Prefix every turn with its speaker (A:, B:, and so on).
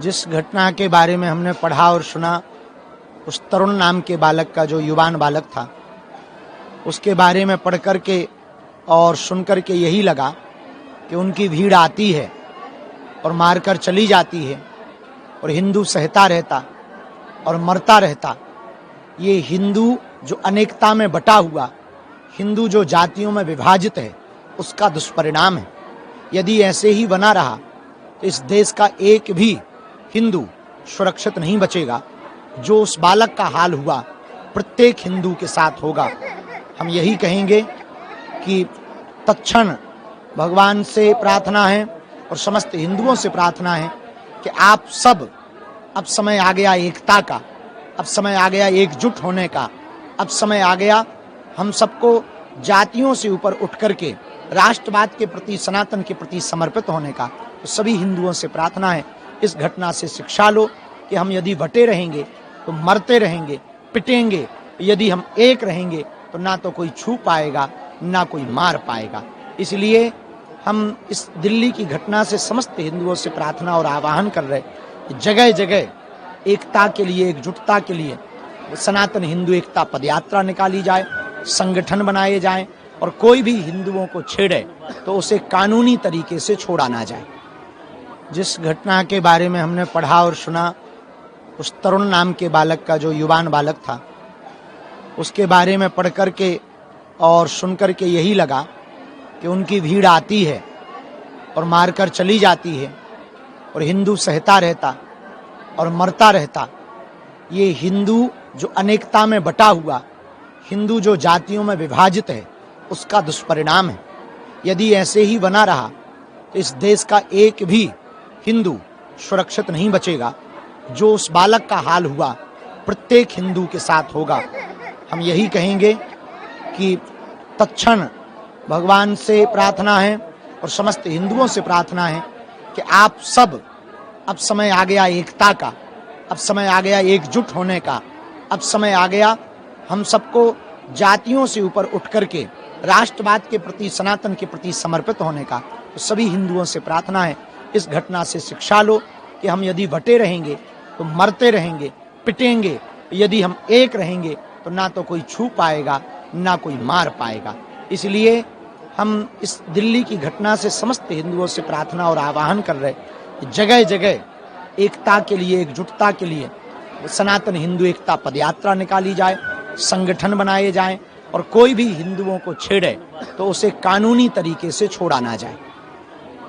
A: जिस घटना के बारे में हमने पढ़ा और सुना, उस तरुण नाम के बालक का, जो युवान बालक था, उसके बारे में पढ़ कर के और सुन कर के यही लगा कि उनकी भीड़ आती है और मारकर चली जाती है और हिंदू सहता रहता और मरता रहता। ये हिंदू जो अनेकता में बटा हुआ, हिंदू जो जातियों में विभाजित है, उसका दुष्परिणाम है। यदि ऐसे ही बना रहा तो इस देश का एक भी हिंदू सुरक्षित नहीं बचेगा। जो उस बालक का हाल हुआ, प्रत्येक हिंदू के साथ होगा। हम यही कहेंगे कि तत्क्षण भगवान से प्रार्थना है और समस्त हिंदुओं से प्रार्थना है कि आप सब, अब समय आ गया एकता का, अब समय आ गया एकजुट होने का, अब समय आ गया हम सबको जातियों से ऊपर उठ करके राष्ट्रवाद के प्रति, सनातन के प्रति समर्पित होने का। तो सभी हिंदुओं से प्रार्थना है, इस घटना से शिक्षा लो कि हम यदि बटे रहेंगे तो मरते रहेंगे, पिटेंगे। यदि हम एक रहेंगे तो ना तो कोई छू पाएगा, ना कोई मार पाएगा। इसलिए हम इस दिल्ली की घटना से समस्त हिंदुओं से प्रार्थना और आह्वान कर रहे हैं, जगह जगह एकता के लिए, एकजुटता के लिए सनातन हिंदू एकता पदयात्रा निकाली जाए, संगठन बनाए जाएं और कोई भी हिंदुओं को छेड़े तो उसे कानूनी तरीके से छोड़ा ना जाए। जिस घटना के बारे में हमने पढ़ा और सुना, उस तरुण नाम के बालक का, जो युवान बालक था, उसके बारे में पढ़ कर के और सुन कर के यही लगा कि उनकी भीड़ आती है और मारकर चली जाती है और हिंदू सहता रहता और मरता रहता। ये हिंदू जो अनेकता में बटा हुआ, हिंदू जो जातियों में विभाजित है, उसका दुष्परिणाम है। यदि ऐसे ही बना रहा तो इस देश का एक भी हिंदू सुरक्षित नहीं बचेगा। जो उस बालक का हाल हुआ, प्रत्येक हिंदू के साथ होगा। हम यही कहेंगे कि तत्क्षण भगवान से प्रार्थना है और समस्त हिंदुओं से प्रार्थना है कि आप सब, अब समय आ गया एकता का, अब समय आ गया एकजुट होने का, अब समय आ गया हम सबको जातियों से ऊपर उठ करके राष्ट्रवाद के प्रति, सनातन के प्रति समर्पित होने का। तो सभी हिंदुओं से प्रार्थना है, इस घटना से शिक्षा लो कि हम यदि बटे रहेंगे तो मरते रहेंगे, पिटेंगे। यदि हम एक रहेंगे तो ना तो कोई छू पाएगा, ना कोई मार पाएगा। इसलिए हम इस दिल्ली की घटना से समस्त हिंदुओं से प्रार्थना और आह्वान कर रहे हैं, जगह जगह एकता के लिए, एकजुटता के लिए सनातन हिंदू एकता पदयात्रा निकाली जाए, संगठन बनाए जाएं और कोई भी हिंदुओं को छेड़े तो उसे कानूनी तरीके से छोड़ा ना जाए।